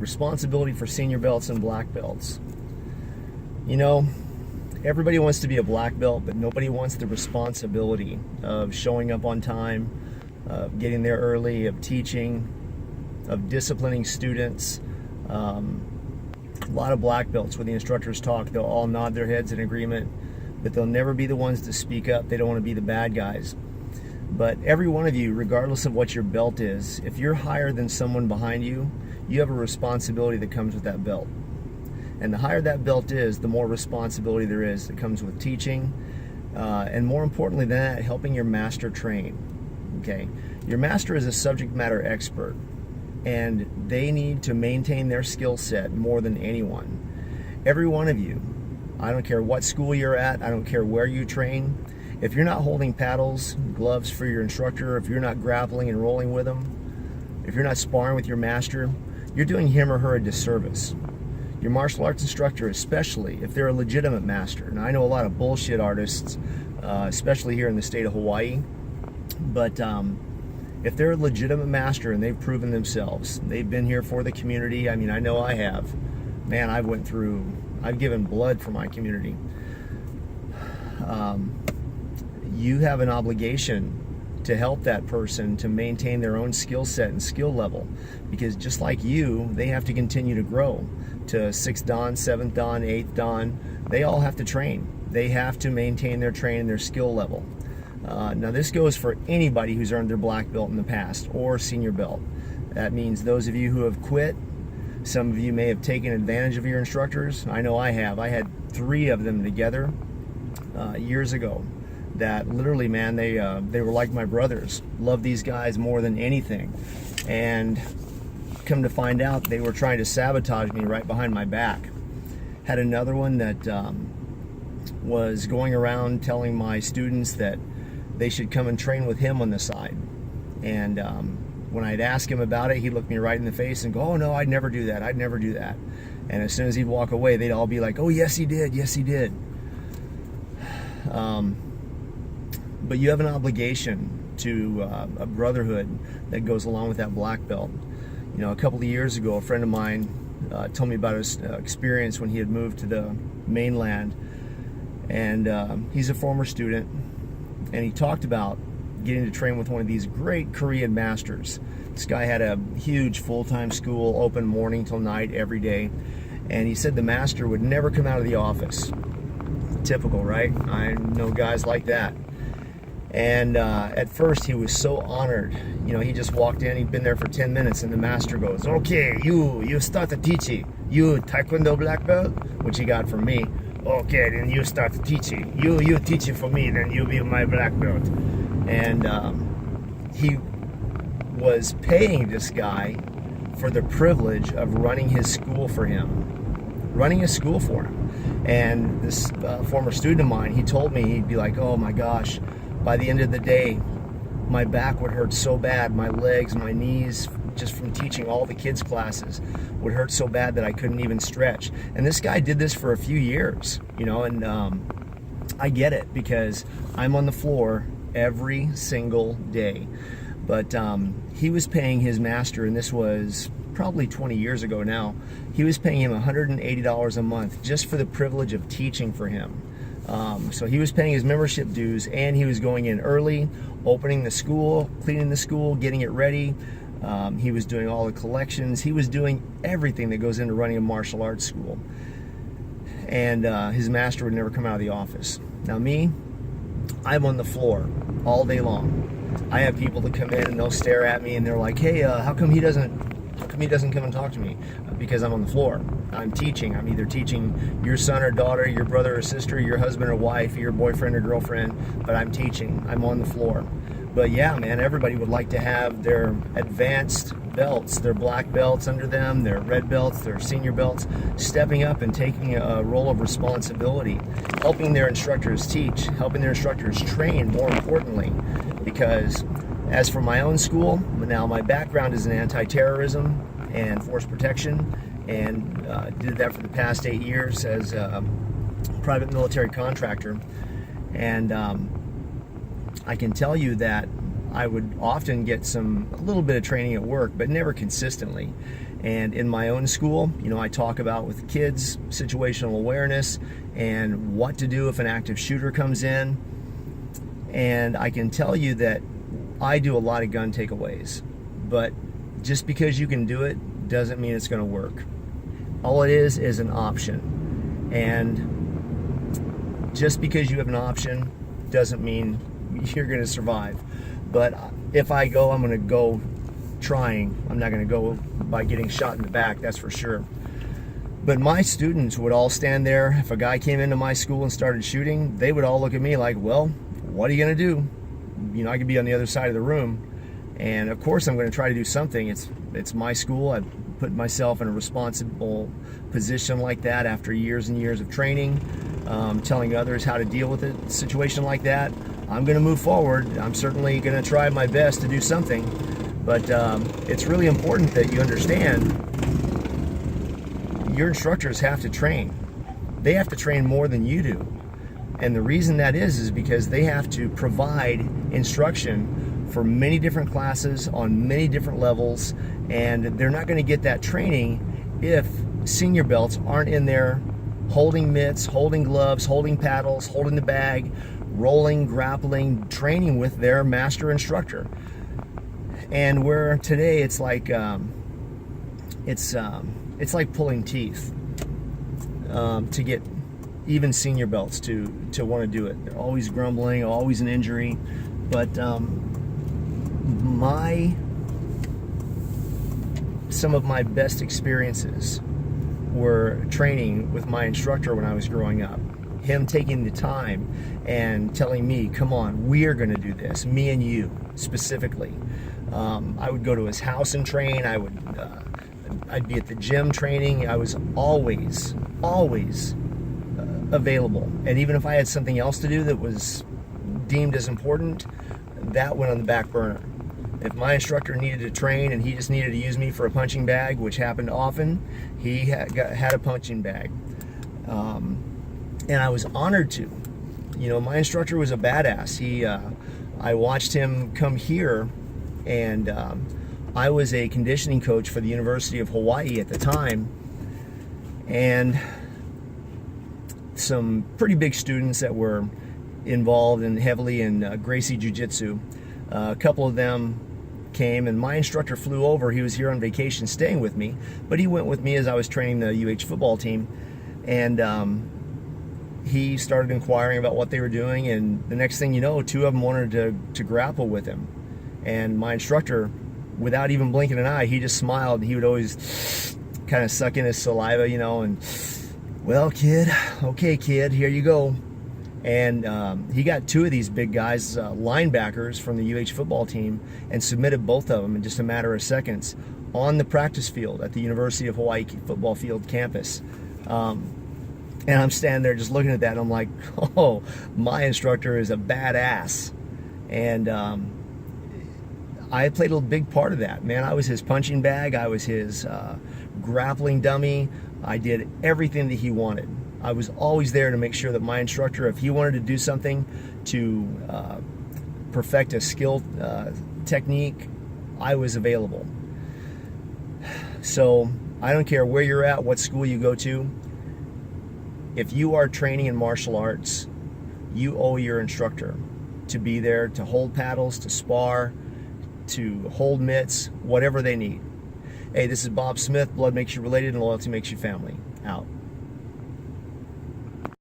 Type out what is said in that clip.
responsibility for senior belts and black belts. You know, everybody wants to be a black belt, but nobody wants the responsibility of showing up on time, of getting there early, of teaching, of disciplining students. A lot of black belts, when the instructors talk, they'll all nod their heads in agreement, but they'll never be the ones to speak up. They don't want to be the bad guys. But every one of you, regardless of what your belt is, if you're higher than someone behind you, you have a responsibility that comes with that belt. And the higher that belt is, the more responsibility there is that comes with teaching, and more importantly than that, helping your master train. Okay, your master is a subject matter expert, and they need to maintain their skill set more than anyone. Every one of you, I don't care what school you're at, I don't care where you train, if you're not holding paddles, gloves for your instructor, if you're not grappling and rolling with them, if you're not sparring with your master, you're doing him or her a disservice. Your martial arts instructor, especially if they're a legitimate master. Now, I know a lot of bullshit artists, especially here in the state of Hawaii, but if they're a legitimate master and they've proven themselves, they've been here for the community. I mean, I know I have. Man, I've given blood for my community. You have an obligation to help that person to maintain their own skill set and skill level, because just like you, they have to continue to grow to 6th Dan, 7th Dan, 8th Dan. They all have to train. They have to maintain their training, their skill level. Now this goes for anybody who's earned their black belt in the past or senior belt. That means those of you who have quit, some of you may have taken advantage of your instructors. I know I have. I had 3 of them together years ago that literally, man, they were like my brothers. Loved these guys more than anything. And come to find out, they were trying to sabotage me right behind my back. Had another one that was going around telling my students that they should come and train with him on the side. And when I'd ask him about it, he'd look me right in the face and go, "Oh no, I'd never do that, I'd never do that." And as soon as he'd walk away, they'd all be like, "Oh yes he did, yes he did." But you have an obligation to a brotherhood that goes along with that black belt. You know, a couple of years ago, a friend of mine told me about his experience when he had moved to the mainland. And he's a former student, and he talked about getting to train with one of these great Korean masters. This guy had a huge full-time school, open morning till night every day, and he said the master would never come out of the office. Typical, right? I know guys like that. And at first he was so honored. You know, he just walked in, he'd been there for 10 minutes, and the master goes, "Okay, you start to teach it. You Taekwondo black belt," which he got from me. "Okay, then you start to teach it. You teach it for me, then you be my black belt." And he was paying this guy for the privilege of running his school for him. Running a school for him. And this former student of mine, he told me, he'd be like, "Oh my gosh, by the end of the day, my back would hurt so bad, my legs, my knees, just from teaching all the kids' classes, would hurt so bad that I couldn't even stretch." And this guy did this for a few years, you know, and I get it, because I'm on the floor every single day. But he was paying his master, and this was probably 20 years ago now, he was paying him $180 a month just for the privilege of teaching for him. So he was paying his membership dues, and he was going in early, opening the school, cleaning the school, getting it ready. He was doing all the collections. He was doing everything that goes into running a martial arts school. And his master would never come out of the office. Now me, I'm on the floor all day long. I have people that come in and they'll stare at me and they're like, "Hey, how come he doesn't come and talk to me?" Because I'm on the floor. I'm teaching. I'm either teaching your son or daughter, your brother or sister, your husband or wife, your boyfriend or girlfriend, but I'm teaching. I'm on the floor. But yeah, man, everybody would like to have their advanced belts, their black belts under them, their red belts, their senior belts, stepping up and taking a role of responsibility, helping their instructors teach, helping their instructors train, more importantly. Because as for my own school, now my background is in anti-terrorism and force protection, and did that for the past 8 years as a private military contractor. And I can tell you that I would often get a little bit of training at work, but never consistently. And in my own school, I talk about with kids situational awareness and what to do if an active shooter comes in. And I can tell you that I do a lot of gun takeaways, but just because you can do it doesn't mean it's going to work. All it is an option. And just because you have an option doesn't mean you're going to survive. But if I go, I'm going to go trying. I'm not going to go by getting shot in the back, that's for sure. But my students would all stand there. If a guy came into my school and started shooting, they would all look at me like, well, what are you going to do? I could be on the other side of the room. And of course I'm going to try to do something. It's my school. I put myself in a responsible position like that after years and years of training, telling others how to deal with a situation like that. I'm going to move forward. I'm certainly going to try my best to do something. But it's really important that you understand your instructors have to train. They have to train more than you do. And the reason that is because they have to provide instruction for many different classes on many different levels, and they're not going to get that training if senior belts aren't in there holding mitts, holding gloves, holding paddles, holding the bag, rolling, grappling, training with their master instructor. And where today it's like pulling teeth to get even senior belts to want to do it. They're always grumbling, always an injury. But some of my best experiences were training with my instructor when I was growing up. Him taking the time and telling me, come on, we are going to do this, me and you specifically. I would go to his house and train. I'd be at the gym training. I was always available. And even if I had something else to do that was deemed as important, that went on the back burner. If my instructor needed to train and he just needed to use me for a punching bag, which happened often, he had a punching bag. And I was honored to. My instructor was a badass. I watched him come here, and I was a conditioning coach for the University of Hawaii at the time, and some pretty big students that were involved heavily in Gracie Jiu-Jitsu. A couple of them came, and my instructor flew over. He was here on vacation staying with me, but he went with me as I was training the UH football team, and he started inquiring about what they were doing, and the next thing you know, two of them wanted to grapple with him. And my instructor, without even blinking an eye, he just smiled. He would always kind of suck in his saliva, and, well, kid, okay, kid, here you go. And he got two of these big guys, linebackers from the UH football team, and submitted both of them in just a matter of seconds on the practice field at the University of Hawaii football field campus. And I'm standing there just looking at that, and I'm like, oh, my instructor is a badass. And I played a big part of that, man. I was his punching bag. I was his grappling dummy. I did everything that he wanted. I was always there to make sure that my instructor, if he wanted to do something to perfect a skill technique, I was available. So I don't care where you're at, what school you go to. If you are training in martial arts, you owe your instructor to be there to hold paddles, to spar, to hold mitts, whatever they need. Hey, this is Bob Smith. Blood makes you related and loyalty makes you family. Out.